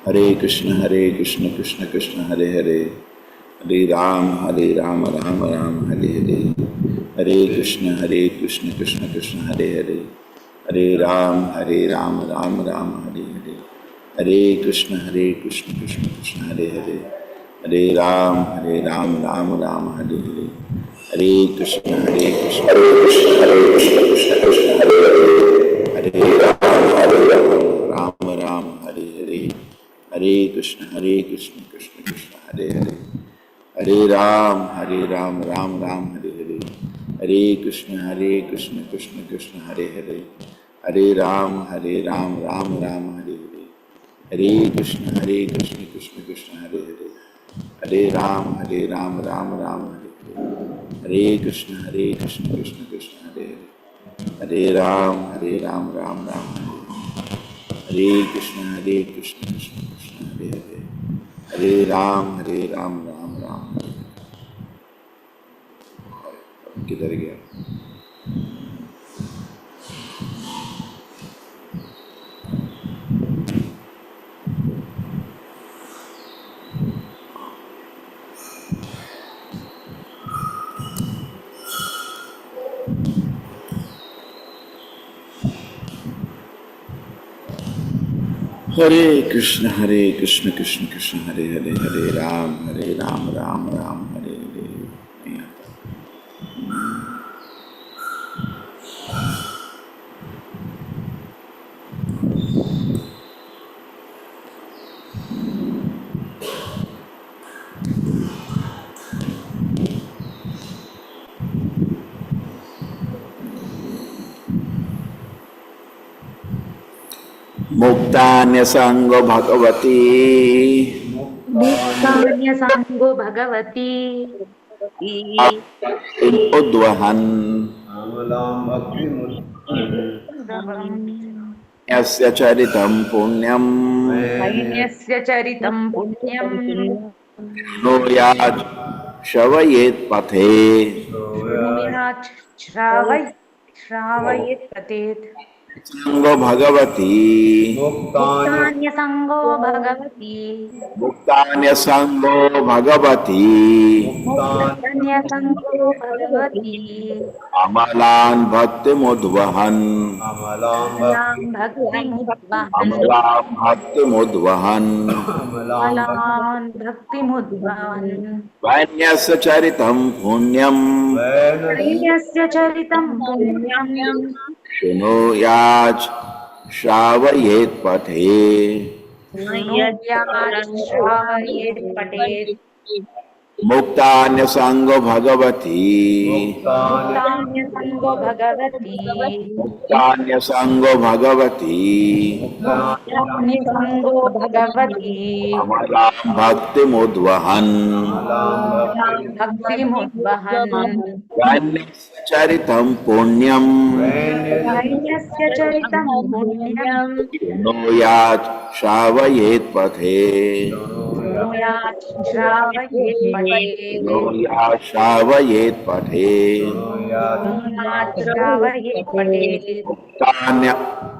Hare Krishna Krishna Krishna Hare Hare, Hare Ram Ram Ram Hare Hare, Hare Krishna Krishna Krishna Hare Hare, Hare Ram Ram Ram Hare Hare, Hare Krishna Krishna Krishna Hare Hare, Hare Ram Ram Hare Hare, Hare Krishna Krishna Krishna Krishna Hare Hare, Hare Ram Ram Hare Hare, Hare Krishna Krishna Krishna Hare Hare, Hare Ram Ram Hare Hare, Hare Krishna Krishna Krishna Hare Hare, Hare Ram Ram Hare Hare, Hare Krishna Krishna Krishna Hare Hare, Hare Ram Ram Hare Hare, Hare Krishna Krishna Krishna Hare Hare, Hare Ram Ram Hare Hare, Hare Krishna Krishna Krishna Hare Hare, Hare Ram Ram Hare Hare. किधर गया? Hare Krishna Krishna Krishna Hare Hare, Hare Ram Ram Hare Hare. Muktanya Sango Bhagavati, Muktanya Sango Bhagavati, Udvahan Yasya Charitam Punyam Yasya Charitam Punyam Nuyat Shavayet Pathe Nuyat Shravayet Patet Sango Bhagavati, Muktanya Sango Bhagavati, Muktanya Sango Bhagavati, Muktanya Sango Bhagavati, Amalan Bhakti Mudvahan, Amalam Bhakti Mudvahan, Amalan Bhakti Mudvahan, Amalam Bhakti Mudvahan, Vanyasya Charitam Punyam, Yasya Charitam Punyam, Shunuyat Shavayet Pathe, Shunuyat Shravayet Patet, Muktanya Sango Bhagavati, Muktanya Sango Bhagavati, Muktanya Sango Bhagavati, Muktanya Sango Bhagavati, Amalam Bhakti Mudvahan, Amalam Bhakti Mudvahan, Vanyasya Charitam Punyam, Yasya Charitam Punyam, Shunuyat Shavayet Pathe, Nuyat Shravayet Patet, Shunuyat Shavayet Pathe, Nuyat Shravayet Patet,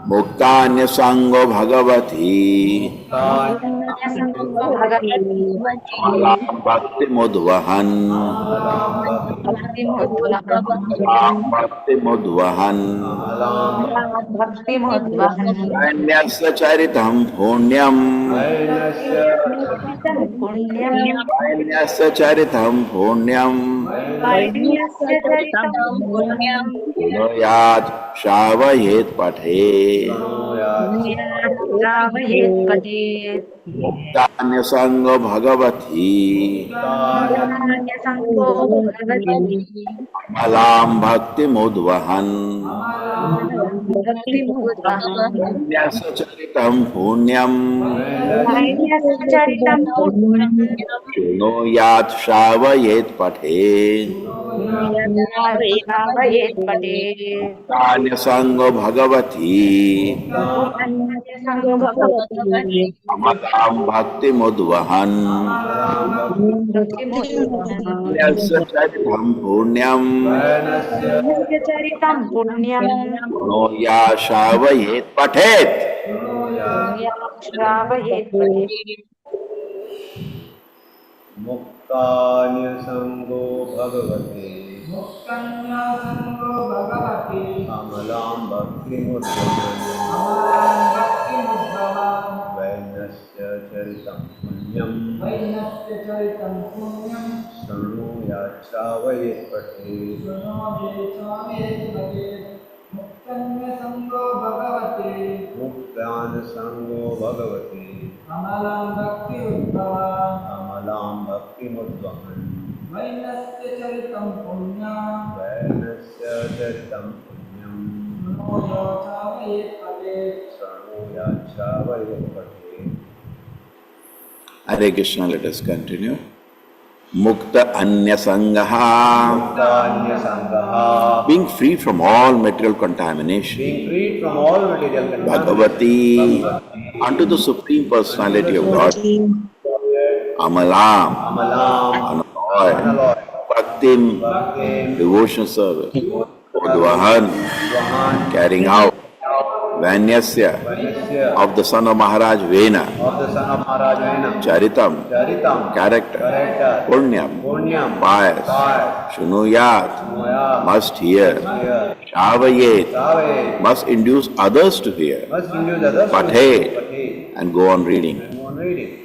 Muktanya Sango Bhagavati, Muktanya Sango Bhagavati, Amalam Bhakti Mudvahan, Bhakti Mudvahan, Amalam Bhakti Mudvahan, Amalam Bhakti Mudvahan, Vanyasya Charitam Punyam, Charitam Punyam, Vanyasya Charitam Punyam, Yasya Charitam Punyam, Shunuyat Shavayet Pathe, Nuyat Shravayet Patet, Muktanya Sango Bhagavati, Muktanya Sango Bhagavati, Amalam Bhakti Mudvahan, Bhakti Mudvahan, Vanyasya Charitam Punyam, Yasya Charitam Punyam, Shunuyat Shavayet Pathe, Nuyat Shravayet Patet, Muktanya Sango Bhagavati, Muktanya Sango Bhagavati, Amalam Bhakti Mudvahan, Bhakti Mudvahan, Vanyasya Charitam Punyam, Yasya Charitam Punyam, Shunuyat Shavayet Pathet. श्रावयेत् पठेत् मुक्तान्यसङ्गो भगवते मुक्तन्यासङ्गो भगवति अमलां भक्तिमुद्गमन् वैनस्य चरितं पुण्यं वैनस्य चरितं पुण्यं शृणुयात् श्रावयेत् पठेत् शृणोदेशामेत् भवेत् मुक्तन्यसङ्गो भगवति मुक्तानसङ्गो भगवते अमलां भक्ति उद्भवा अमलां भक्तिमुद्वहन् वैनस्य चरितं पुण्यं वैनस्य चरितं पुण्यं शृणोदेशामेत् भवेत् शृणुयात् श्रावयेत् पठेत् Hare Krishna, let us continue. Mukta Anya Sangaha, मुक्तान्यसङ्गः being free from all material contamination. being freed from all material contamination. Bhagavati, unto the Supreme Personality of God, Amalam, Amalam, unalloyed, Bhaktim, Bhaktim, devotion service, Udvahan, Vahan, carrying out, Vanyasya, Vanasya, of the son of Maharaj Vena, of the son of Maharaj Vena, Charitam, Charitam, character, character, Punyam, Punyam, pious, pious, Shunuyat, Moya, must hear, here, Shavayet, Save, must induce others to hear, must induce others to Pathe, Pathe, and go on reading. and go on reading.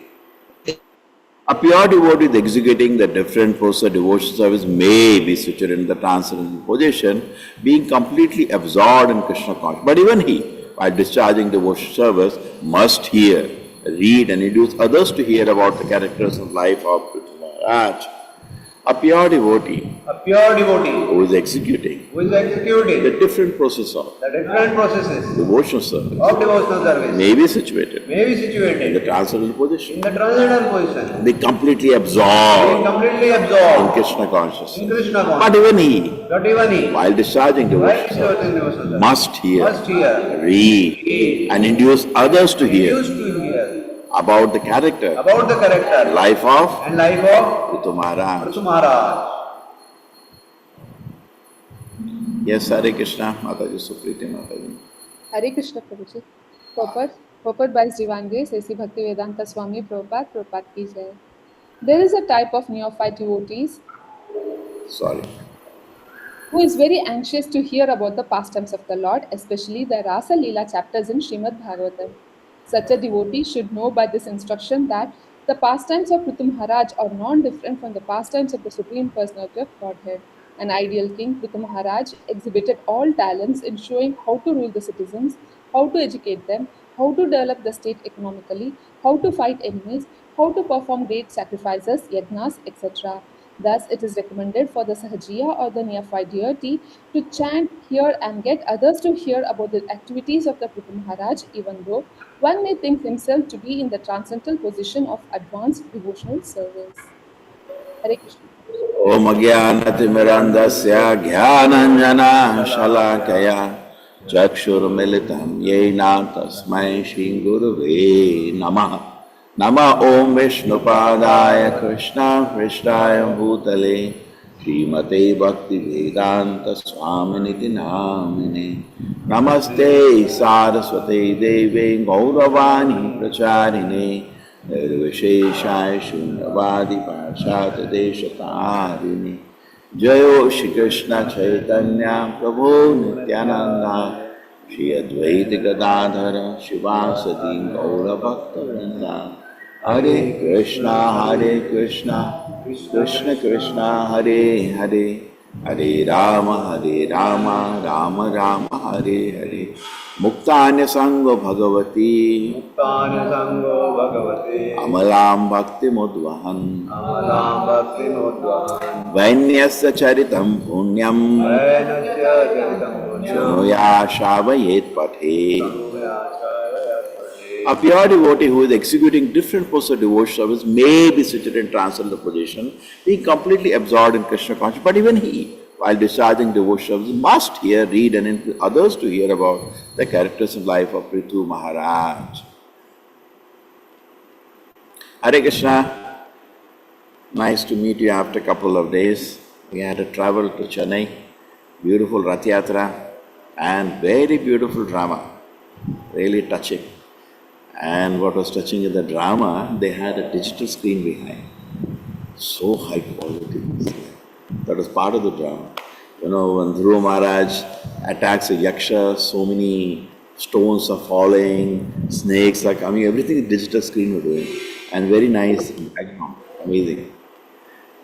A pure devotee executing the different posts of devotion service may be situated in the transcendental position, being completely absorbed in Krishna consciousness. But even he, while discharging devotion service, must hear, read, and induce others to hear about the characters and life of Prithvi Maharaj. A pure devotee A pure devotee who is executing who is executing the different process of the different processes devotional service of devotional service may be situated may be in the situated transcendental in position, the transcendental position, be completely being absorbed completely in absorbed Krishna in consciousness. Krishna But consciousness. even he, But even he, while discharging while devotion service, discharging devotional service, must hear, read, and induce others to hear used to hear about the character, about the character life of and life of Prithvi Maharaj. Prithvi Maharaj. Yes, Hare Krishna, Mataji, Supriti Mataji. Hare Krishna Prabhuji. Purport by His Divine Grace, A.C. Bhaktivedanta Swami Prabhupada ki jai. There is a type of neophyte devotees Sorry. who is very anxious to hear about the pastimes of the Lord, especially the Rasa Leela chapters in Srimad Bhagavatam. Such a devotee should know by this instruction that the pastimes of Prithvi Maharaj are non-different from the pastimes of the Supreme Personality of Godhead. An ideal king, Prithvi Maharaj, exhibited all talents in showing how to rule the citizens, how to educate them, how to develop the state economically, how to fight enemies, how to perform great sacrifices, yajnas, etc. Thus, it is recommended for the Sahajiya or the neophyte deity to chant, hear, and get others to hear about the activities of the Prithvi Maharaj, even though one may think himself to be in the transcendental position of advanced devotional service. Hare Krishna. Om Jnanatimirandasya Jnananjana Shalakaya Chakshurmilitam Yena Tasmai Shri Gurave Namaha. Nama Om Vishnupadaya Krishna Krishnaya Bhutale Srimate Bhakti Vedanta Swaminiti Namine Namaste Saraswate Deve Gauravani Pracharine Nirvisheshaya Shunyavadi Parashat Deshatarini Jayo Shri Krishna Chaitanya Prabhu Nityananda Shri Advaita Gadadhara Shivasati Gaura Bhakta Vrinda Hare Krishna Krishna Krishna Hare Hare Hare Rama Rama Rama Hare Hare Muktanya Sangha Bhagavati Muktanya Sango Bhagavate Amalam Bhakti Mudvahan Amalam Bhakti Nodvahan Vainyasya Charitam Punyam Vainasya Charitam Punyam Shanuya Shavayet Pathe. Shanuya A pure devotee who is executing different posts of devotion service may be situated in transcendental position, being completely absorbed in Krishna consciousness. But even he, while discharging devotion service, must hear, read, and influence others to hear about the characters and life of Prithvi Maharaj. Hare Krishna. Nice to meet you after a couple of days. We had to travel to Chennai, beautiful Rath Yatra, and very beautiful drama, really touching. And what was touching in the drama, they had a digital screen behind. So high quality. That was part of the drama. You know, when Dhruva Maharaj attacks a yaksha, so many stones are falling, snakes are coming, everything is digital screen were doing. And very nice background, amazing.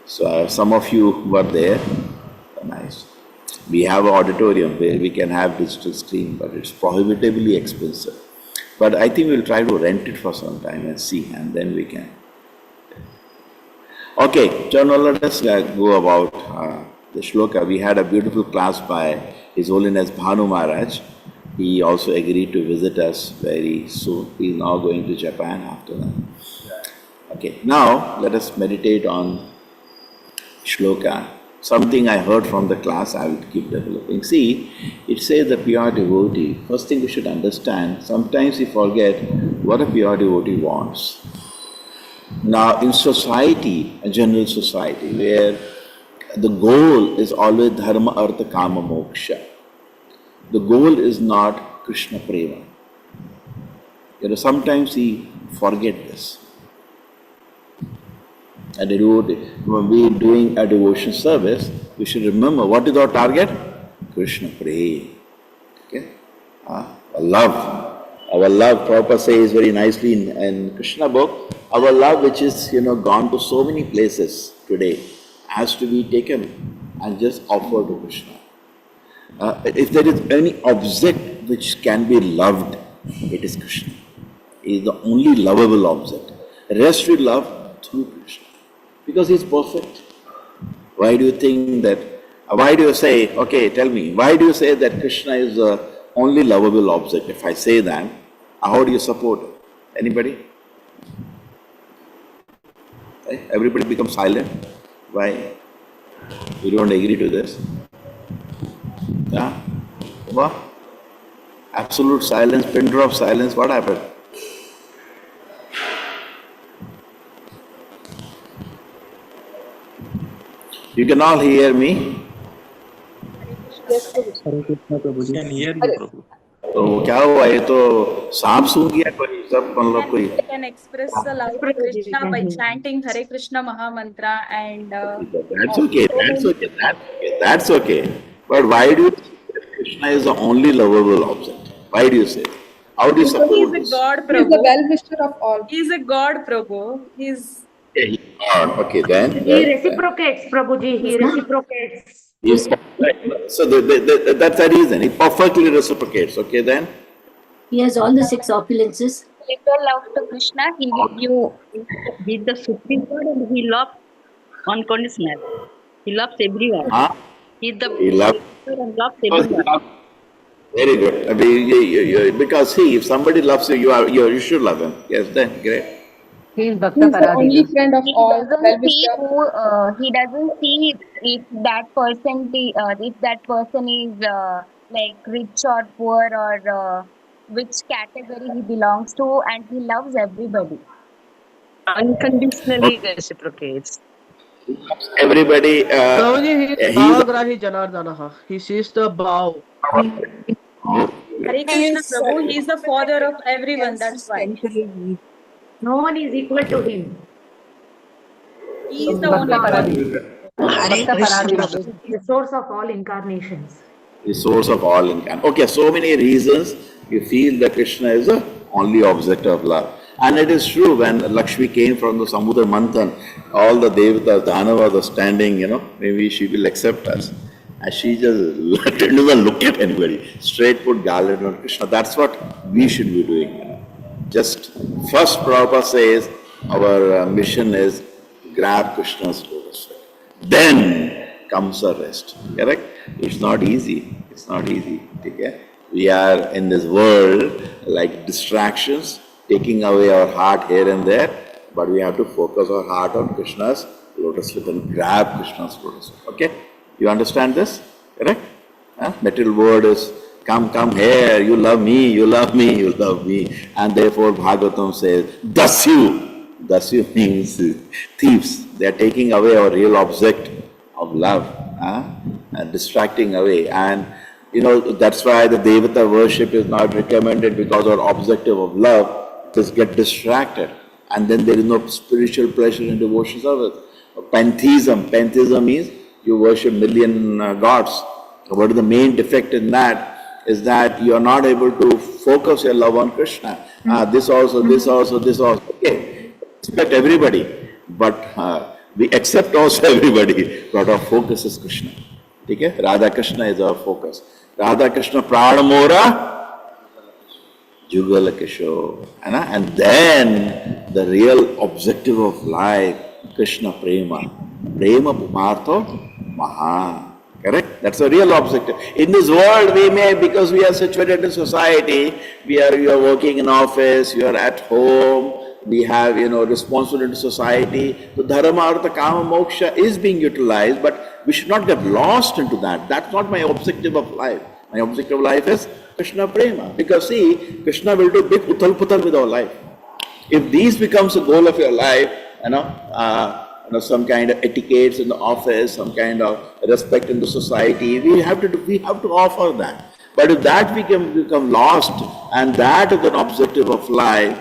So some of you were there, nice. We have an auditorium where we can have digital screen, but it's prohibitively expensive. But I think we'll try to rent it for some time and see, and then we can. Okay, so now let us go about the shloka. We had a beautiful class by His Holiness Bhanu Maharaj. He also agreed to visit us very soon. He is now going to Japan after that. Okay, now let us meditate on shloka. Something I heard from the class, I will keep developing. See, it says the pure devotee. First thing we should understand, sometimes we forget what a pure devotee wants. Now, in society, a general society, where the goal is always dharma, artha, kama, moksha. The goal is not Krishna prema. You know, sometimes we forget this. A devotee, when we are doing a devotion service, we should remember what is our target? Krishna prema. Okay? Our love. Our love, Prabhupada says very nicely in Krishna book, our love which is, gone to so many places today, has to be taken and just offered to Krishna. If there is any object which can be loved, it is Krishna. He is the only lovable object. The rest we love through Krishna. Because he is perfect. Why do you think that, why do you say, okay, tell me, why do you say that Krishna is the only lovable object? If I say that, how do you support it? Anybody? Right? Everybody becomes silent. Why? You don't agree to this? Yeah? What? Absolute silence, pin drop silence, what happened? You can all hear me? Can hear you, Prabhu. तो क्या हुआ ये तो सांप सूंघ गया कोई सब मतलब कोई We can express the love of Krishna by chanting Hare Krishna Maha Mantra and that's okay, that's okay. But why do you think that Krishna is the only lovable object? Why do you say? How do you he support is a this? God, He is the Prabhu. well-wisher of all. He is a God, Prabhu. He is Okay, he's God. Okay, then. He reciprocates, Prabhuji. He reciprocates. Yes. So that's the reason. He perfectly reciprocates. Okay, then. He has all the 6 opulences. If you love to Krishna, he will you with the Supreme God and he loves unconditionally. He loves everyone. Huh? He is the He loves. and loves everyone. Very good. I mean, because if somebody loves you, you should love him. Yes, then great. He is He Bhakta is the only Paradina. friend of He all, doesn't see well-wisher. he doesn't see if that person is like rich or poor or which category he belongs to, and he loves everybody. Unconditionally reciprocates. Everybody, Prabhuji, he is he's Bhavagrahi Janardanaha. He sees the bow. Hare Krishna, Prabhu. He is the father of everyone. That's why No one is equal to him. he is the only Bhakta God. Paradina. Bhakta Paradina. The source of all incarnations. the source of all incarnation. Okay, so many reasons you feel that Krishna is the only object of love. And it is true, when Lakshmi came from the Samudra Manthan, all the Devatas, Dhanavas are standing, maybe she will accept us. And she just didn't even look at anybody. Straight put garland on Krishna. That's what we should be doing. Just first Prabhupada says our mission is grab Krishna's lotus feet. Then comes the rest. Correct? It's not easy. It's not easy. Okay? We are in this world like distractions, taking away our heart here and there, but we have to focus our heart on Krishna's lotus feet and grab Krishna's lotus feet. Okay? You understand this? Correct? Material word is come here, you love me, you love me, you love me. And therefore Bhagavatam says, Dasyu. Dasyu means thieves. They are taking away our real object of love, and distracting away. And that's why the Devata worship is not recommended, because our objective of love just get distracted, and then there is no spiritual pleasure in devotion service. Pantheism means you worship million gods. What is the main defect in that is that you are not able to focus your love on Krishna. This also, this also, this also. Okay, respect everybody, but we accept also everybody, but our focus is Krishna. Okay? Radha Krishna is our focus. Radha Krishna Pranamora Jugal Kishore. And then the real objective of life, Krishna Prema. Prema Pumartho Maha. Correct? That's the real objective. In this world, we may, because we are situated in society, you are working in office, you are at home, we have, responsibility to society. So dharma, artha, kama, moksha is being utilized, but we should not get lost into that. That's not my objective of life. My objective of life is Krishna Prema. Because see, Krishna will do big uthal-puthal with our life. If these becomes the goal of your life, some kind of etiquettes in the office, some kind of respect in the society, we have to offer that. But if that become lost, and that is an objective of life,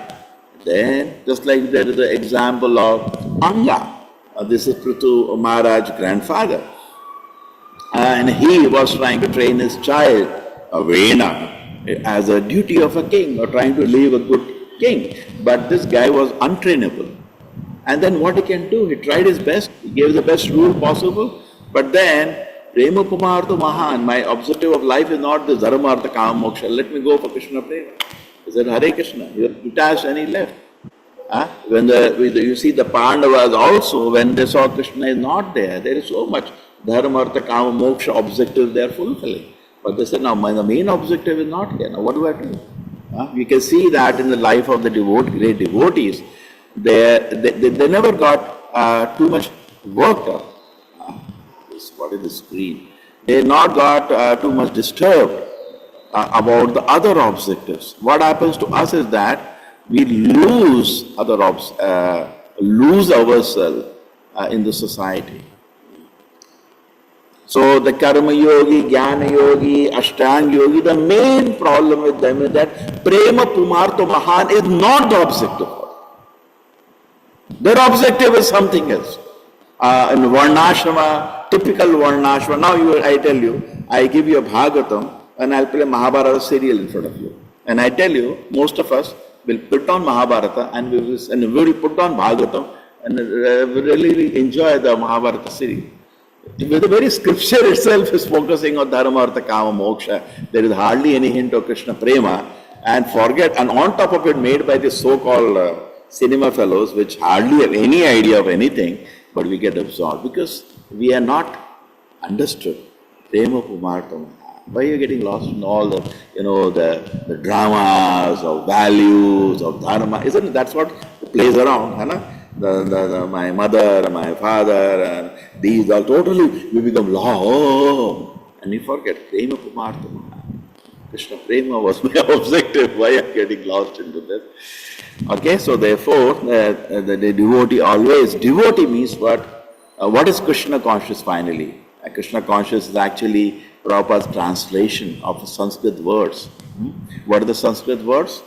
then just like there is the example of Anga. This is Prithu Maharaj's grandfather. And he was trying to train his child, Vena, as a duty of a king, or trying to live a good king. But this guy was untrainable. And then what he can do? He tried his best, he gave the best rule possible, but then, Prema Pumartha Mahan, my objective of life is not the dharma, artha, kama, moksha. Let me go for Krishna Prema. He said, Hare Krishna. He was detached and he left. When you see the Pandavas also, when they saw Krishna is not there, there is so much dharma, artha, kama, moksha objective they are fulfilling. But they said, now the main objective is not here. Now what do I do? We can see that in the life of the great devotees. They never got too much worked up. What is the screen? They not got too much disturbed about the other objectives. What happens to us is that we lose lose ourselves in the society. So the Karma Yogi, Jnana Yogi, Ashtanga Yogi, the main problem with them is that Prema Pumartha Mahan is not the objective. Their objective is something else. In Varnashrama, typical Varnashrama, now I tell you, I give you a Bhagavatam and I'll play Mahabharata serial in front of you. And I tell you, most of us will put on Mahabharata and we will put on Bhagavatam and really enjoy the Mahabharata serial. The very scripture itself is focusing on dharma, artha, kama, moksha. There is hardly any hint of Krishna Prema, and on top of it made by the so-called cinema fellows, which hardly have any idea of anything, but we get absorbed because we are not understood. Prema Pumartha. Why are you getting lost in all the, the dramas of values, of dharma? Isn't it? That's what plays around, my mother, my father, and these are totally, we become lost. And we forget, Prema Pumartha. Krishna Prema was my objective. Why am I getting lost into this? Okay, so therefore, the devotee means what? What is Krishna conscious finally? Krishna conscious is actually Prabhupada's translation of Sanskrit words. What are the Sanskrit words?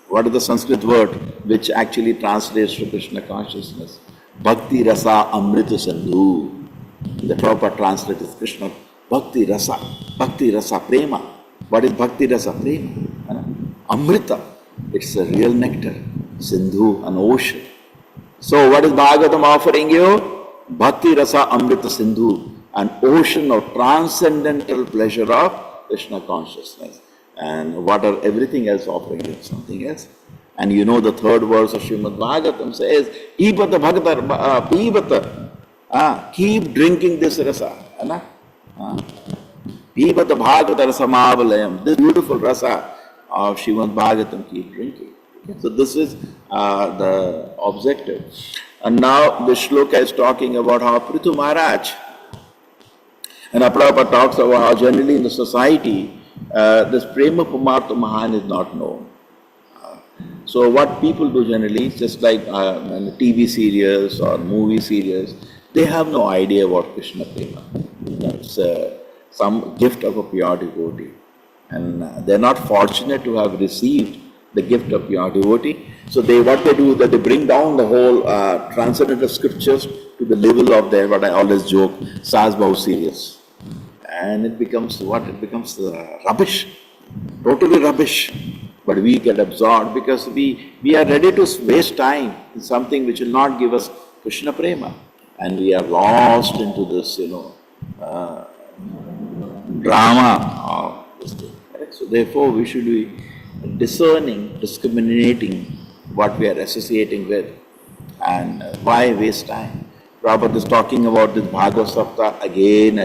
What is the Sanskrit word which actually translates to Krishna consciousness? Bhakti Rasa Amrita Sandhu. The Prabhupada translates Krishna Bhakti Rasa Prema. What is Bhakti Rasa Prema? Amrita, it's a real nectar. Sindhu, an ocean. So what is Bhagavatam offering you? Bhakti Rasa Amrita Sindhu, an ocean of transcendental pleasure of Krishna consciousness. And what are everything else offering you? Something else. And the third verse of Srimad Bhagavatam says, Pibata Bhagata, Pibata, keep drinking this rasa. Pibata Bhagata Rasamavalayam, this beautiful rasa of Srimad Bhagavatam, keep drinking. Okay? So this is the objective. And now the shloka is talking about how Prithu Maharaj, and Prabhupada talks about how generally in the society, this Prema Pumartha Mahan is not known. So what people do generally, just like TV serials or movie serials, they have no idea about Krishna Prema. It's some gift of a pure devotee. And they're not fortunate to have received the gift of pure devotee. So what they do is that they bring down the whole transcendental scriptures to the level of their, what I always joke, Saz Bahu serious. And it becomes what? It becomes rubbish, totally rubbish. But we get absorbed because we are ready to waste time in something which will not give us Krishna Prema. And we are lost into this, drama of this thing. Right? So therefore we should be discerning, discriminating what we are associating with, and why waste time. Prabhupada is talking about this Bhagavad Sapta again.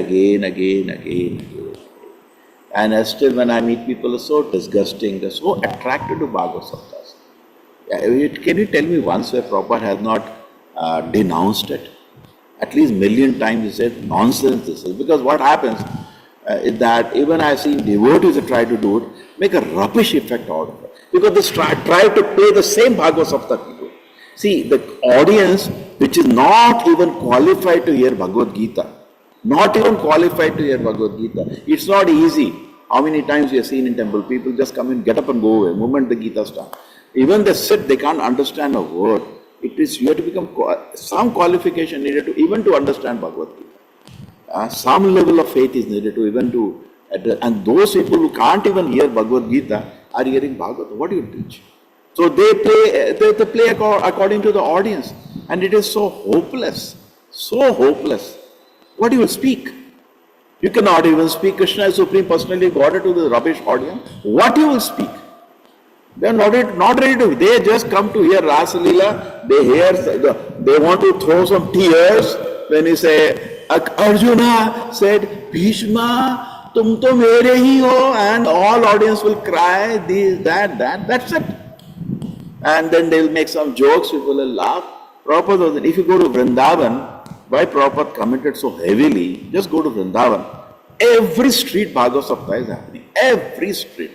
And still when I meet people, it's so disgusting, they're so attracted to Bhagavad Saptas. Can you tell me once where Prabhupada has not denounced it? At least 1,000,000 times he said, nonsense this is. Because what happens is that even I see devotees that try to do it, make a rubbish effect out of it. Because they try to play the same Bhagavad Sapta people. See, the audience which is not even qualified to hear Bhagavad Gita, not even qualified to hear Bhagavad Gita. It's not easy. How many times we have seen in temple, people just come in, get up and go away, the moment the Gita starts. Even they sit, they can't understand a word. You have to become, some qualification needed to even to understand Bhagavad Gita. Some level of faith is needed to even to, and those people who can't even hear Bhagavad Gita are hearing Bhagavad. What do you teach? So they play according to the audience, and it is so hopeless, so hopeless. What you will speak? You cannot even speak. Krishna is Supreme Personality got it to the rubbish audience. What you will speak? They are not ready to. They just come to hear Rasa Leela. They want to throw some tears when you say, Arjuna said, Bhishma, tum to mere hi ho, and all audience will cry, that's it. And then they will make some jokes, people will laugh. Prabhupada, if you go to Vrindavan, why Prabhupada committed so heavily, just go to Vrindavan. Every street Bhagavad Sapta is happening. Every street.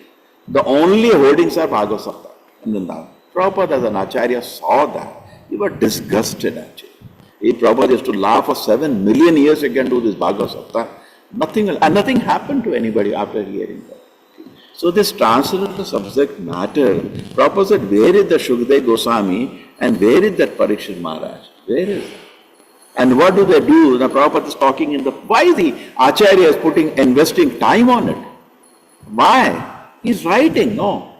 The only hoardings are Bhagavad Sapta in Vrindavan. Prabhupada as an Acharya saw that. He was disgusted actually. Prabhupada used to laugh for 7 million years you can do this Bhagavad Sapta. Nothing happened to anybody after hearing that. So this transcendental subject matter, Prabhupada said, where is the Shukdev Goswami and where is that Parikshit Maharaj? Where is it? And what do they do? The Prabhupada is talking why the Acharya is investing time on it? Why? He's writing, no.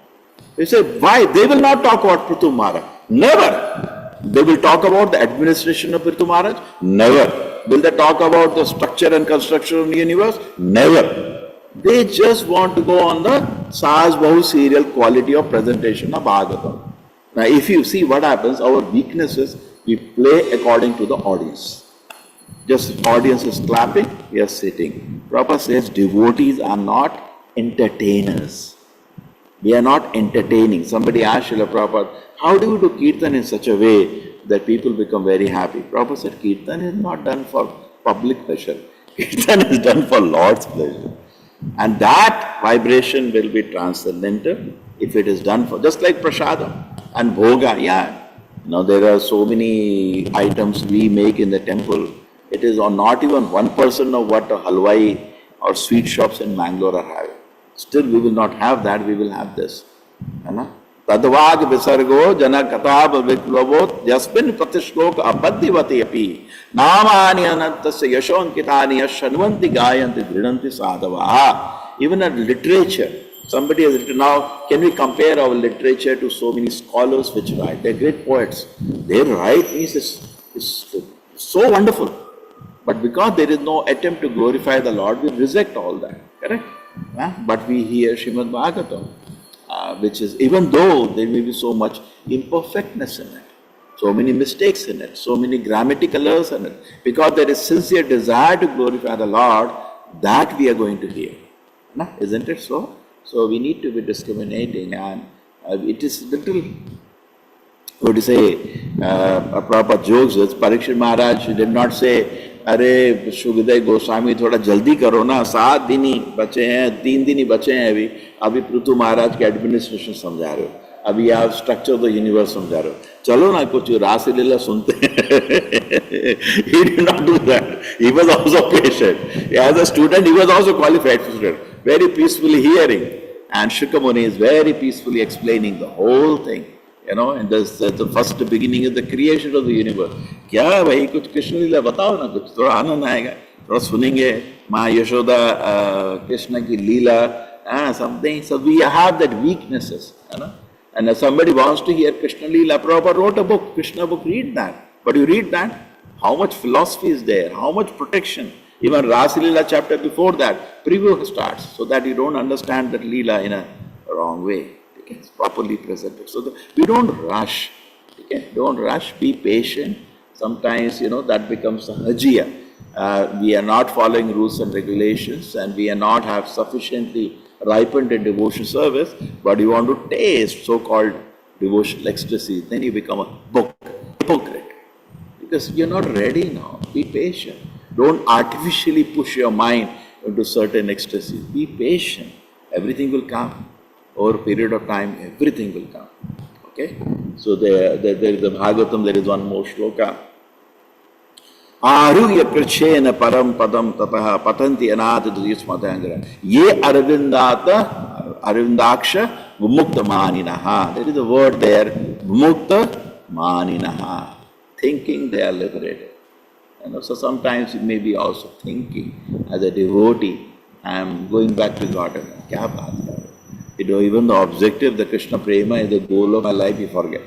They say, why? They will not talk about Prithu Maharaj. Never. They will talk about the administration of Prithu Maharaj? Never. Will they talk about the structure and construction of the universe? Never. They just want to go on the Saz Bahu serial quality of presentation of Bhagavatam. Now if you see what happens, our weakness is we play according to the audience. Just audience is clapping, we are sitting. Prabhupada says devotees are not entertainers. We are not entertaining. Somebody asked Srila Prabhupada, how do you do Kirtan in such a way that people become very happy? Prabhupada said, Kirtan is not done for public pleasure. Kirtan is done for Lord's pleasure. And that vibration will be transcendental if it is done for, just like prasadam and bhoga, Now there are so many items we make in the temple. It is not even 1% of what a halwai or sweet shops in Mangalore are having. Still we will not have that, we will have this. Tadvag visargo jana katab viklabot jasmin pratishlok abadhivati api namani anantasya yashonkitani yashanvanti gayanti dhridanti sadhava. Even at literature, somebody has written, now can we compare our literature to so many scholars which write? They are great poets. Their write is so wonderful. But because there is no attempt to glorify the Lord, we reject all that. Correct? But we hear Srimad Bhagavatam. Which is, even though there may be so much imperfectness in it, so many mistakes in it, so many grammatical errors in it, because there is sincere desire to glorify the Lord, that we are going to hear. Isn't it so? So we need to be discriminating, and it is little, what do you say, a proper jokes with Parikshit Maharaj did not say, अरे शुगदेव गोस्वामी थोड़ा जल्दी करो ना, 7 दिन ही बचे हैं, 3 दिन ही बचे हैं अभी पृथु महाराज के एडमिनिस्ट्रेशन समझा रहे हो, अभी आप स्ट्रक्चर ऑफ द यूनिवर्स समझा रहे हो, चलो ना कुछ रास लीला सुनते हैं. He did not do that. He was also patient. As a student, he was also qualified student. very peacefully hearing. And Shukamuni is very peacefully explaining the whole thing. And the first beginning of the creation of the universe. क्या भाई कुछ कृष्ण लीला बताओ ना, कुछ थोड़ा आनंद आएगा, थोड़ा सुनेंगे माँ यशोदा कृष्ण की लीला, something. So we have that weaknesses, and if somebody wants to hear Krishna Leela, Prabhupada wrote a book, Krishna book, read that. But you read that, how much philosophy is there, how much protection. Even Rasa Leela chapter before that, preview starts, so that you don't understand that Leela in a wrong way. It's properly presented. So we don't rush. Don't rush, be patient. Sometimes, that becomes a hajiya. We are not following rules and regulations, and we are not have sufficiently ripened in devotion service, but you want to taste so-called devotional ecstasy, then you become a hypocrite. Because you're not ready now. Be patient. Don't artificially push your mind into certain ecstasy. Be patient. Everything will come. Over a period of time, everything will come. Okay? So there is a Bhagavatam, there is one more shloka. Arugya krachena param padam tapaha patanti anata dhyasmatangara. Ye arvindaksha vimukta maninaha. There is a word there, vimukta maninaha. Thinking they are liberated. So sometimes you may be also thinking, as a devotee, I am going back to God. Kya baat hai? Even the objective, the Krishna Prema is the goal of my life, you forget.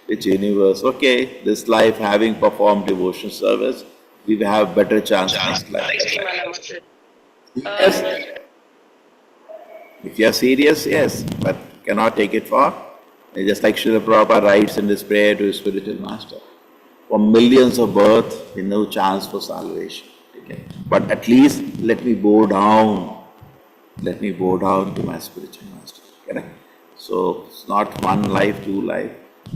Which universe? Okay, this life having performed devotion service, we will have better chance next life. Yes. If you are serious, yes, but cannot take it for. Just like Srila Prabhupada writes in this prayer to his spiritual master, for millions of births, no chance for salvation. Okay. But at least let me bow down. Let me bow down to my spiritual master. Correct? So it's not one life, two life.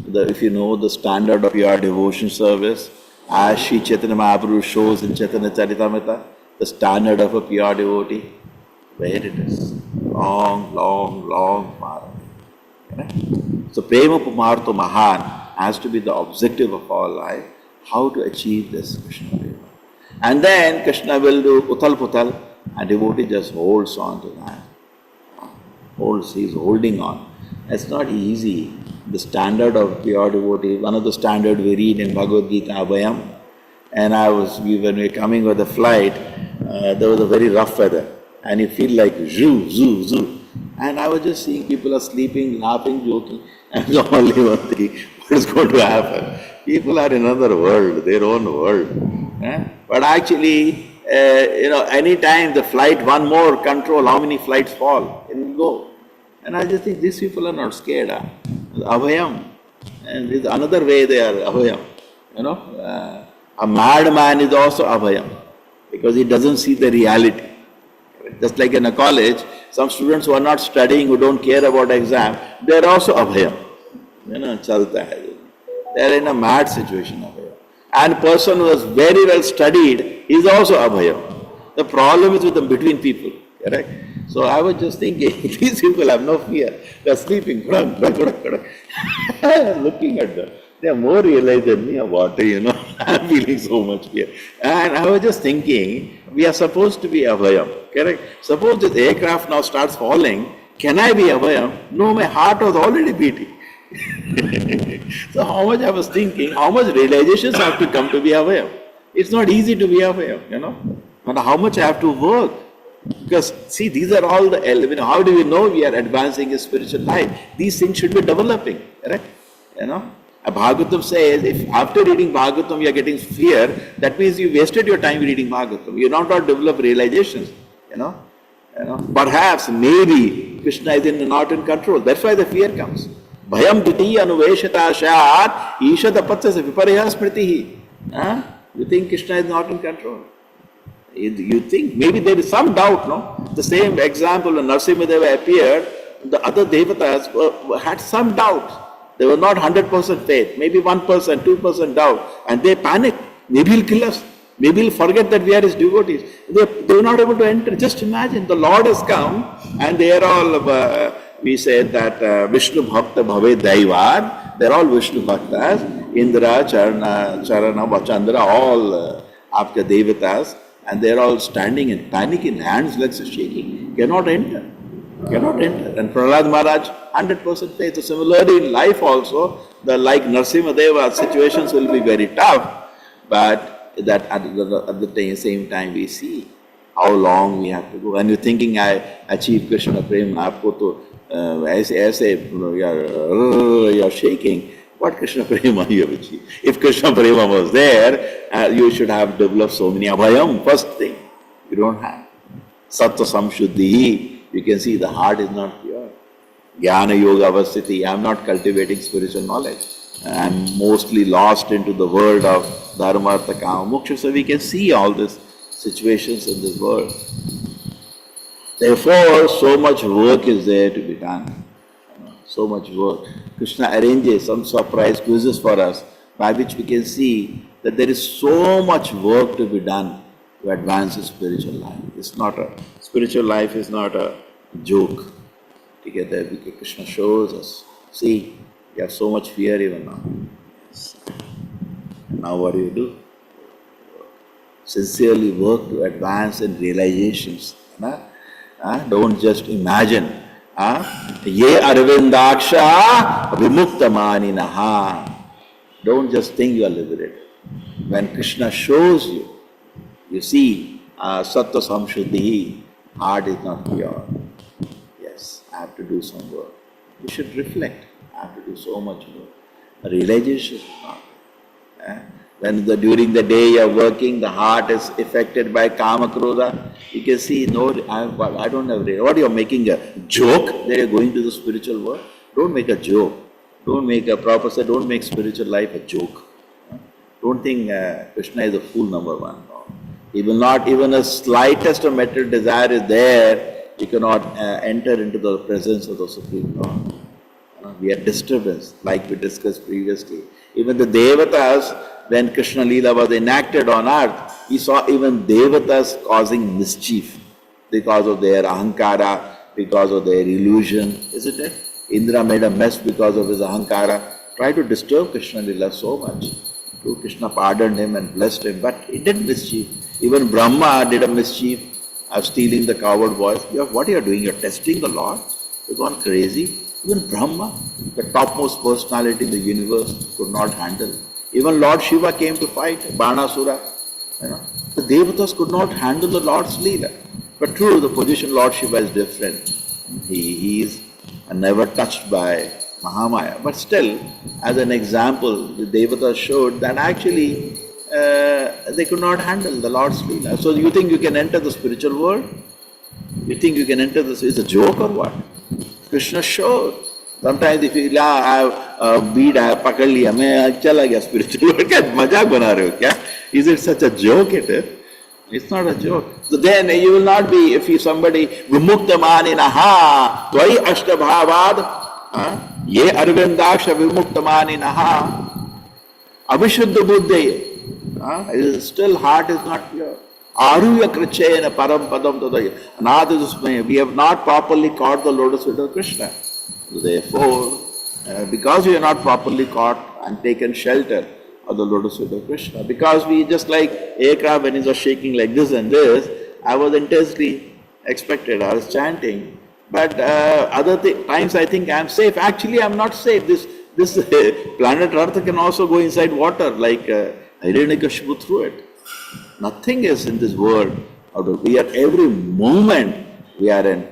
If you know the standard of your devotion service, as Sri Chaitanya Mahaprabhu shows in Chaitanya Charitamrita, the standard of a pure devotee, where it is. Long, long, long path. So Prema Pumarto Mahan has to be the objective of our life. How to achieve this Krishna Prema. And then Krishna will do uthal puthal, and devotee just holds on to that. He's holding on. It's not easy. The standard of pure devotee, one of the standard we read in Bhagavad Gita, Abhayam. And when we were coming with the flight, there was a very rough weather. And you feel like zoo, zoo, zoo. And I was just seeing people are sleeping, laughing, joking. And the only one thing, what is going to happen? People are in another world, their own world. But actually, any time the flight, one more control, how many flights fall, it will go. And I just think these people are not scared. Abhayam. And there's another way they are abhayam. A madman is also abhayam, because he doesn't see the reality. Just like in a college, some students who are not studying, who don't care about exam, they are also abhayam. Chalta hai. They are in a mad situation, abhayam. And person who has very well studied is also abhayam. The problem is with the between people, correct? So I was just thinking, these people have no fear. They are sleeping, looking at them. They are more realized than me about it, I am feeling so much fear. And I was just thinking, we are supposed to be abhayam, correct? Suppose this aircraft now starts falling, can I be abhayam? No, my heart was already beating. So how much I was thinking, how much realizations have to come to be abhayam? It's not easy to be abhayam, But how much I have to work? Because see, these are all the elements. How do we know we are advancing in spiritual life? These things should be developing, correct? A Bhagavatam says, if after reading Bhagavatam you are getting fear, that means you wasted your time reading Bhagavatam. You have not developed realizations, Perhaps, maybe, Krishna is not in control. That's why the fear comes. Bhayam ditiya anuveshata shat ishata patsasa viparya smritihi. You think Krishna is not in control? You think maybe there is some doubt, no? The same example when Narasimhadeva appeared, the other devatas had some doubt. They were not 100% faith, maybe 1%, 2% doubt, and they panicked. Maybe he'll kill us. Maybe he'll forget that we are his devotees. They were not able to enter. Just imagine, the Lord has come, and they are all, we said that Vishnu Bhakta Bhave Daivar, they are all Vishnu Bhaktas, Indra, Charana, Vachandra, all Apka Devatas. and they're all standing in panic, in hands, legs are shaking, cannot enter. Cannot enter. And Prahlad Maharaj, 100% faith. So similarly in life also, the like Narasimha Deva situations will be very tough, but that at the same time we see how long we have to go. And you're thinking, I achieve Krishna Prema, aapko to aise you're shaking. What Krishna Prema you have achieved? If Krishna Prema was there, you should have developed so many abhayam, first thing. You don't have. Sattva samshuddhi. You can see the heart is not pure. Jnana yoga avasthiti. I am not cultivating spiritual knowledge. I am mostly lost into the world of dharma, artha, kama, moksha. So we can see all these situations in this world. Therefore, so much work is there to be done. So much work. Krishna arranges some surprise quizzes for us by which we can see that there is so much work to be done to advance the spiritual life. It's not a spiritual life is not a joke. Together, Krishna shows us. See, you have so much fear even now. And now what do? Sincerely work to advance in realizations. Don't just imagine. Ye arvindaksha vimuktamani naha. Don't just think you are liberated. When Krishna shows you, you see, sattva samshuddhi, heart is not pure. Yes, I have to do some work. You should reflect. I have to do so much work. Realization is not. When during the day you are working, the heart is affected by kama krodha, you can see, no, I don't have realization. What, you are making a joke that you are going to the spiritual world? Don't make a joke. Don't make a proper, don't make spiritual life a joke. Don't think Krishna is a fool, number one. No. He will not, even a slightest of material desire is there, you cannot enter into the presence of the Supreme Lord. We are disturbance, like we discussed previously. Even the Devatas, when Krishna Leela was enacted on earth, he saw even Devatas causing mischief because of their ahankara, because of their illusion, isn't it? Indra made a mess because of his ahankara, tried to disturb Krishna Leela so much. So Krishna pardoned him and blessed him, but he did mischief. Even Brahma did a mischief of stealing the coward voice. What you are doing? You are testing the Lord? You have gone crazy. Even Brahma, the topmost personality in the universe, could not handle. Even Lord Shiva came to fight Banasura. The Devatas could not handle the Lord's Leela. But true, the position Lord Shiva is different. He is never touched by Mahamaya. But still, as an example, the Devatas showed that actually they could not handle the Lord's Leela. So you think you can enter the spiritual world? You think you can enter this? Is a joke or what? Krishna showed. Sometimes if you I have bead, I have pakad liya, main chala gaya spiritual world. Kya mazak bana rahe ho kya? Is it such a joke? It's not a joke. So then you will not be, if you somebody vimuktamani naha, tvai ashtabhavad, ye arvindaksha vimuktamani naha, avishuddha buddhi, still heart is not pure. Aruya krichena param padam tadaya. Anadhusmaya. We have not properly caught the lotus feet of Krishna. Therefore, because we are not properly caught and taken shelter of the lotus feet of Krishna, because we just like Ekra when he was shaking like this and this, I was intensely expected, I was chanting. But other times I think I am safe. Actually, I am not safe. This planet Earth can also go inside water, like Hiranyakashipu threw it. Nothing is in this world. We are every moment we are in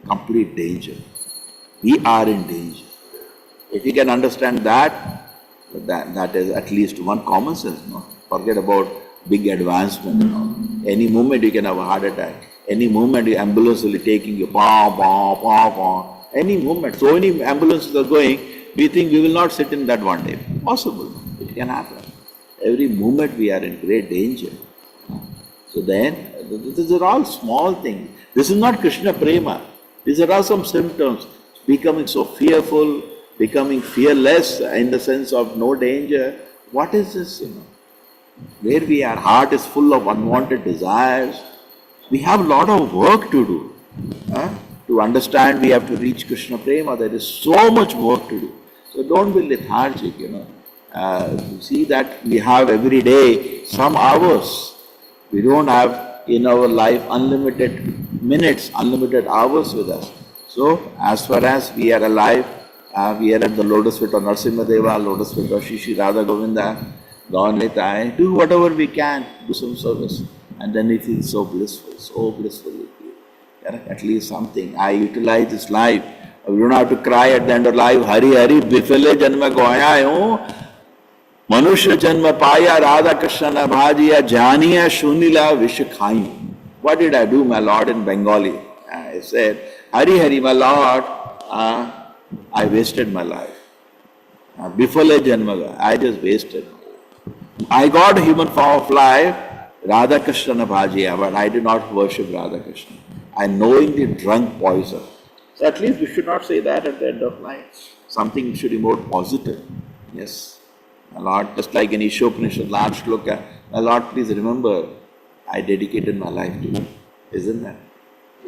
complete danger. We are in danger. If you can understand that is at least one common sense. No? Forget about big advancement. Any moment you can have a heart attack. Any moment the ambulance will be taking you. Any moment. So many ambulances are going. We think we will not sit in that one day. Possible. It can happen. Every moment we are in great danger. So then, these are all small things. This is not Krishna Prema. These are all some symptoms. Becoming so fearful, becoming fearless in the sense of no danger. What is this, Where we are, heart is full of unwanted desires. We have a lot of work to do. To understand, we have to reach Krishna Prema. There is so much work to do. So don't be lethargic, See that we have every day some hours. We don't have in our life unlimited minutes, unlimited hours with us. So, as far as we are alive, we are at the lotus feet of Narasimha, lotus feet of Shri Radha Govinda, Lord Nitai, do whatever we can, do some service. And then we feel so blissful. At least something. I utilize this life. We don't have to cry at the end of life, Hari Hari, bifale janma goya hu, Manusya janma paya, Radha Krishna bhajiya, janiya shunila vishakhai. What did I do, my Lord, in Bengali? I said, Hari Hari, my Lord, I wasted my life. Bifale janma, I just wasted. I got human form of life, Radha Krishna bhajiya, but I did not worship Radha Krishna. I knowingly drank poison. So at least we should not say that at the end of life. Something should be more positive. Yes. My Lord, just like in Ishopanishad, last shloka, my Lord, please remember, I dedicated my life to you. Isn't that?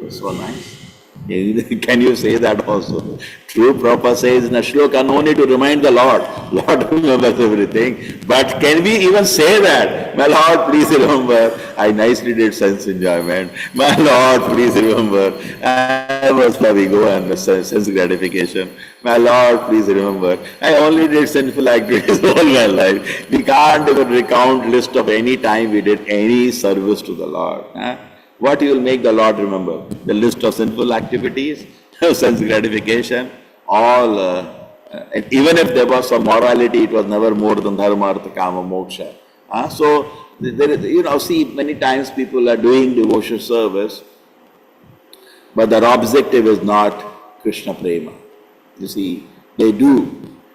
It's so nice. Can you say that also? True Prabhupada says in a shloka, no need to remind the Lord. Lord remembers everything. But can we even say that? My Lord, please remember, I nicely did sense enjoyment. My Lord, please remember, I was for ego and sense gratification. My Lord, please remember, I only did sinful activities all my life. We can't even recount list of any time we did any service to the Lord. What you will make the Lord remember? The list of sinful activities, sense gratification, all, even if there was some morality, it was never more than dharma, artha, kama, moksha. So, there is, see, many times people are doing devotional service, but their objective is not Krishna prema. You see, they do.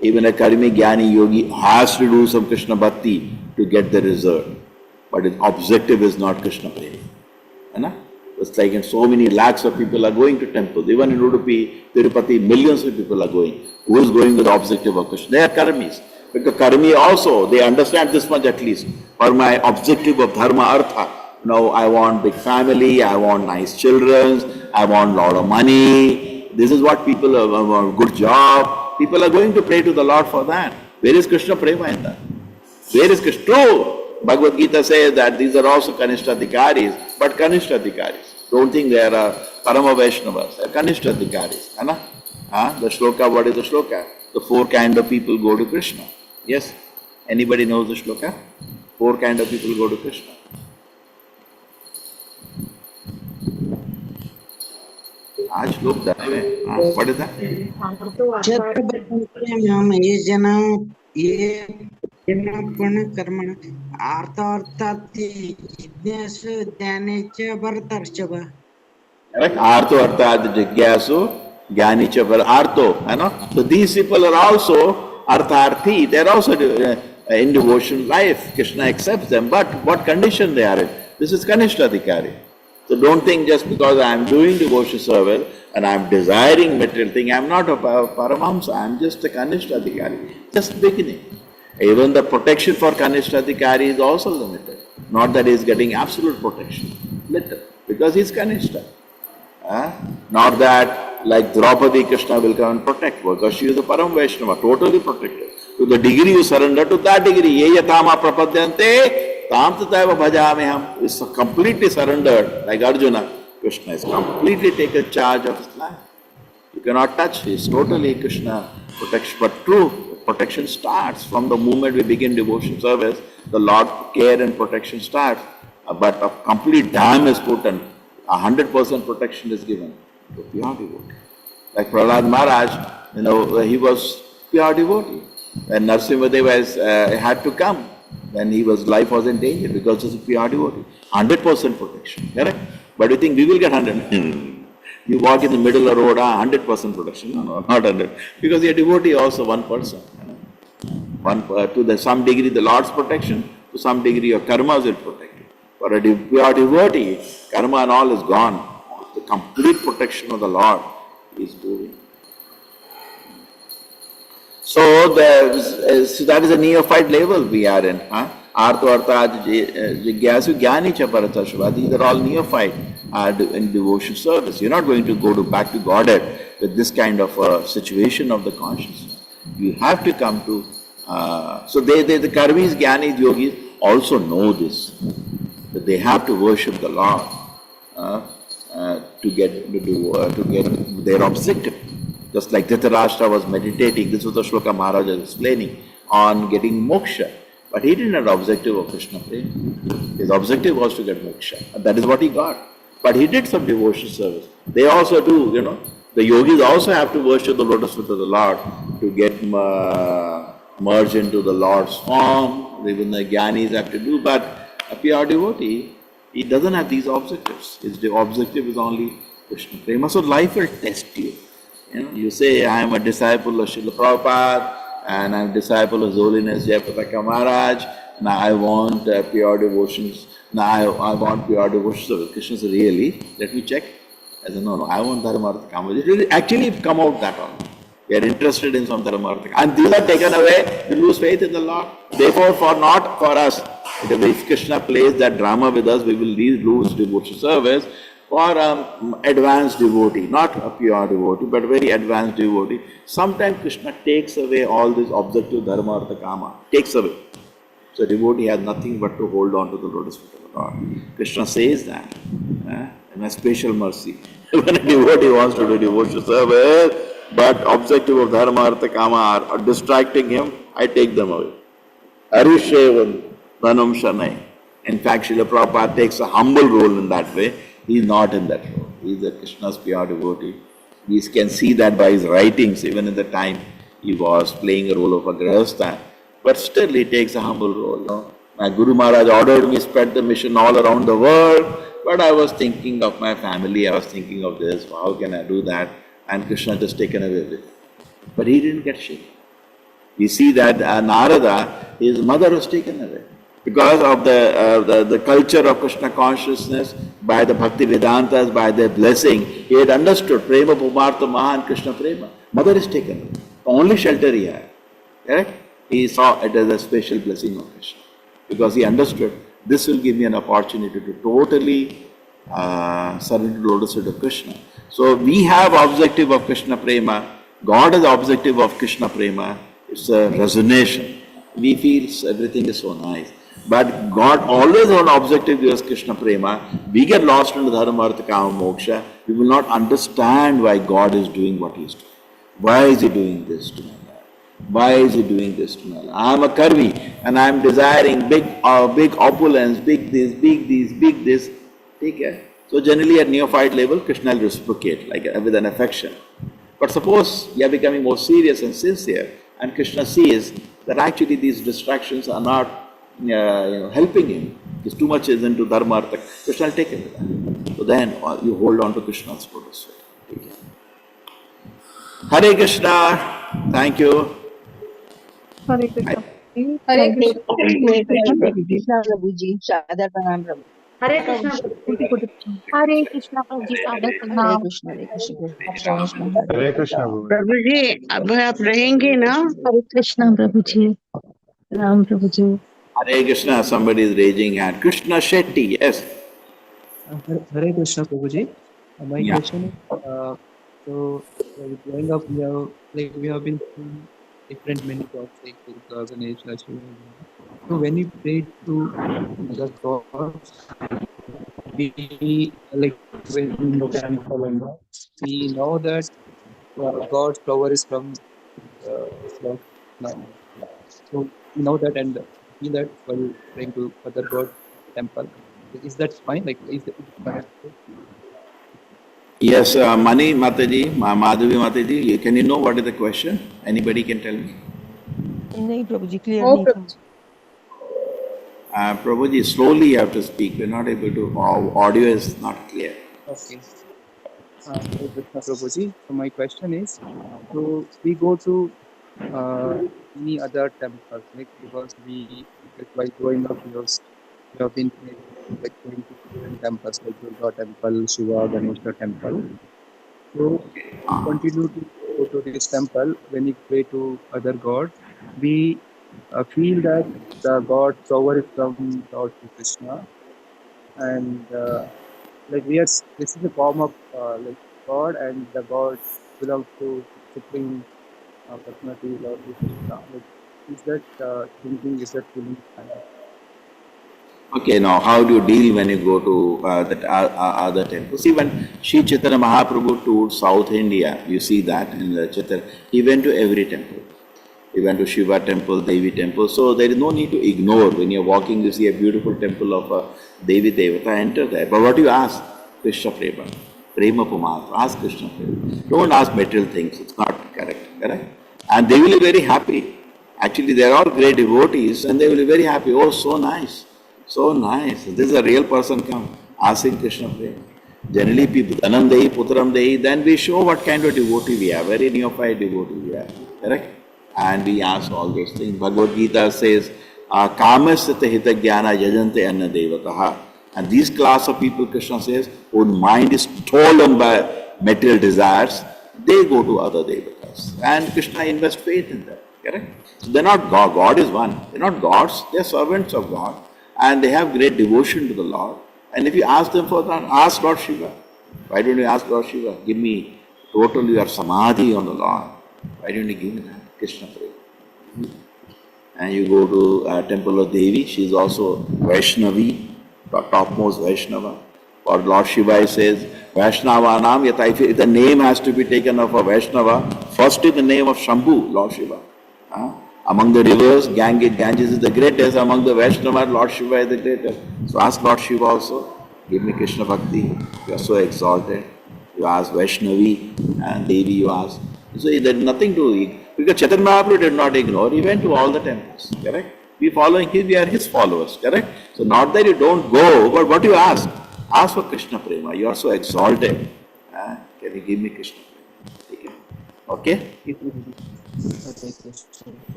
Even a karmi jnani yogi has to do some Krishna bhakti to get the result, but his objective is not Krishna prema. It's like in so many lakhs of people are going to temples. Even in Udupi, Tirupati, millions of people are going. Who is going with the objective of Krishna? They are karmis. Because karmi also, they understand this much at least. For my objective of dharma artha, I want big family, I want nice children, I want lot of money. This is what people want, good job. People are going to pray to the Lord for that. Where is Krishna prema in that? Where is Krishna? True. Bhagavad Gita says that these are also Kanishtadhikaris, but Kanishtadhikaris. Don't think they are Parama Vaishnavas. They are Kanishtadhikaris. The shloka, what is the shloka? The 4 kind of people go to Krishna. Yes? Anybody knows the shloka? 4 kind of people go to Krishna. What is that? Correct? Artho arthat jigyasu jnani cha artho. So these people are also artharthi. They are also in devotion life. Krishna accepts them. But what condition they are in? This is Kanishtadhikari. So don't think just because I am doing devotion service and I am desiring material thing, I am not a Paramahamsa. I am just a Kanishtadhikari. Just beginning. Even the protection for Kanishtadhikari is also limited. Not that he is getting absolute protection. Little. Because he is Kanishta. Not that like Draupadi Krishna will come and protect because she is a Param Vaishnava, totally protected. To the degree you surrender, to that degree, ye yatama prapadyante tam tataiva bhajameham is completely surrendered like Arjuna. Krishna is completely taken charge of his life. You cannot touch, he is totally Krishna protection. But true protection starts from the moment we begin devotion service, the Lord care and protection starts. But a complete dam is put and 100% protection is given to pure devotee. Like Prahlad Maharaj, he was pure devotee. When Narasimha had to come, when his life was in danger because he was a pure devotee. 100% protection, correct? But you think we will get 100? You walk in the middle of the road, 100% protection. No, not 100. Because your devotee also one person. To some degree the Lord's protection, to some degree your karmas will protect you. For a pure devotee, karma and all is gone. The complete protection of the Lord is doing. So that is a neophyte level we are in. Artho artha jigyasu jnani cha parata shubha. These are all neophyte in devotion service. You're not going to go back to Godhead with this kind of situation of the consciousness. You have to come to... so the karmis, jnanis, yogis also know this. that they have to worship the Lord to get their objective. Just like Dhritarashtra was meditating, this was the shloka Maharaj was explaining, on getting moksha. But he didn't have the objective of Krishna prema. His objective was to get moksha. And that is what he got. But he did some devotion service. They also do, the yogis also have to worship the lotus feet of the Lord to get merged into the Lord's form. Even the jnanis have to do. But a pure devotee, he doesn't have these objectives. His objective is only Krishna prema. So life will test you. You say, I am a disciple of Srila Prabhupada, and I am a disciple of His Holiness Jayapataka Maharaj. Now I want pure devotions. Now I want pure devotions of Krishna. So really, let me check. I said, no, I want Dharma Artha Kama. It will actually come out that one. We are interested in some Dharma Artha Kama. And these are taken away, we lose faith in the Lord. Therefore, not for us. If Krishna plays that drama with us, we will lose devotion service. For advanced devotee, not a pure devotee, but very advanced devotee, sometimes Krishna takes away all this objective dharma artha kama, takes away. So devotee has nothing but to hold on to the lotus feet of the Lord. Krishna says that in a special mercy. When a devotee wants to do devotion service, but objective of dharma artha kama are distracting him, I take them away. Harishevan Dhanam Shanai. In fact, Srila Prabhupada takes a humble role in that way. He is not in that role. He is a Krishna's pure devotee. We can see that by his writings, even in the time he was playing a role of a grihastha. But still he takes a humble role. My Guru Maharaj ordered me to spread the mission all around the world, but I was thinking of my family, I was thinking of this, how can I do that? And Krishna just taken away with it. But he didn't get shaken. We see that Narada, his mother was taken away. Because of the culture of Krishna consciousness, by the Bhakti Vedantas, by their blessing, he had understood Prema Pumartha Maha and Krishna Prema. Mother is taken away. The only shelter he had. Correct? He saw it as a special blessing of Krishna. Because he understood, this will give me an opportunity to totally surrender to the lotus feet of Krishna. So we have objective of Krishna Prema. God is objective of Krishna Prema. It's a resonation. We feel everything is so nice. But God always on objective is Krishna Prema. We get lost in the Dharma Artha Kama Moksha. We will not understand why God is doing what He is doing. Why is He doing this to me? Why is He doing this to me? I am a Karmi and I am desiring big opulence, big this. Take care. So generally at neophyte level, Krishna will reciprocate like with an affection. But suppose you are becoming more serious and sincere, and Krishna sees that actually these distractions are not helping him. Because too much is into Dharma Artha. Krishna will take him with that. So then you hold on to Krishna's lotus feet. Hare Krishna. Thank you. Hare Krishna. Hare Krishna. Krishna Prabhuji, Sadar Pranam Prabhu. Hare Krishna. Hare Krishna Prabhuji, Sadar Hare Pranam. Krishna, Hare Krishna. हरे कृष्णा प्रभु जी अब आप रहेंगे ना? Hare Krishna, Prabhuji. Ram Prabhuji. Hare Krishna. Somebody is raising hand. Krishna Shetty. Yes. Hare Krishna Prabhuji. My Yeah. question is, growing up, we have been through different many gods like Durga, Ganesha, Shiva. So when we pray to other gods, we when in the temple and all, we know that God's power is from now. So we know that and feel that while praying to other god temple. Is that fine? Is it fine? Yes, Mani Mataji, Madhavi Mataji, can you know what is the question? Anybody can tell me? नहीं प्रभुजी clear Oh, नहीं Prabhuji. Prabhuji, slowly you have to speak. We're not able to, audio is not clear. Okay. Hare Krishna Prabhuji. So my question is, so we go to any other temples, because while growing up, we have been going to different temples like Durga temple, Shiva, Ganesha temple. So we continue to go to this temple. When we pray to other gods, we feel that the God's power is from Lord Krishna, and this is a form of God, and the God belongs to Supreme Personality, Lord Krishna. Is that thinking? Is that feeling? Okay, now how do you deal when you go to that other temple? See, when Sri Chaitanya Mahaprabhu toured South India, you see that in the Chaitanya, he went to every temple. He went to Shiva temple, Devi temple. So there is no need to ignore. When you're walking, you see a beautiful temple of a Devi Devata, enter there. But what do you ask? Krishna Prema. Prema Pumatra. Ask Krishna Prema. Don't ask material things. It's not correct. Correct? And they will be very happy. Actually, they are all great devotees and they will be very happy. Oh, so nice. So nice. This is a real person come asking Krishna Prema. Generally, people, Dhanam Dehi, Putram Dehi, then we show what kind of devotee we are. Very neophyte devotee we are. Correct? And we ask all those things. Bhagavad Gita says, Kamasya hita jnana yajante anna devataha. And these class of people, Krishna says, whose mind is stolen by material desires, they go to other devatas. And Krishna invests faith in them. Correct? So they're not God. God is one. They're not gods. They're servants of God. And they have great devotion to the Lord. And if you ask them for that, ask Lord Shiva. Why don't you ask Lord Shiva? Give me total your samadhi on the Lord. Why don't you give me that? Krishna Prema. And you go to temple of Devi, she is also Vaishnavi, topmost Vaishnava. For Lord Shiva says, Vaishnava Nam, yet if the name has to be taken of a Vaishnava, first is the name of Shambhu, Lord Shiva. Among the rivers, Ganges is the greatest, among the Vaishnava, Lord Shiva is the greatest. So ask Lord Shiva also, give me Krishna Bhakti, you are so exalted. You ask Vaishnavi and Devi you ask. So there is nothing to, because Chaitanya Mahaprabhu did not ignore, he went to all the temples, correct? We following him, we are his followers, correct? So not that you don't go, but what you ask? Ask for Krishna Prema, you are so exalted. Can you give me Krishna Prema? Okay?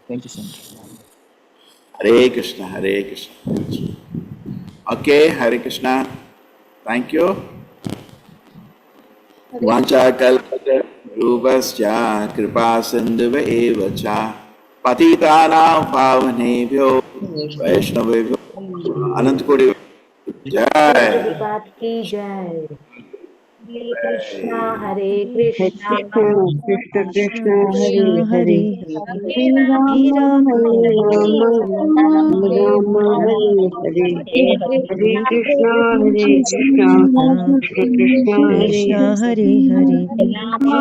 Thank you so much. Hare Krishna, Hare Krishna, Hare Krishna. Okay, Hare Krishna. Thank you. Vancha kalpata rupascha kripa sindhuva eva cha patitanam pavanebhyo vaishnavebhyo anantakoti jai. Prabhupada ki jai. Hare Krishna, Krishna Krishna Hare Krishna Hare Hare Hare Hare Hare Rama Rama Hare Hare Rama Rama Rama Rama Hare Hare Hare Krishna Hare Hare Krishna Krishna Krishna Krishna Hare Krishna Hare Hare Hare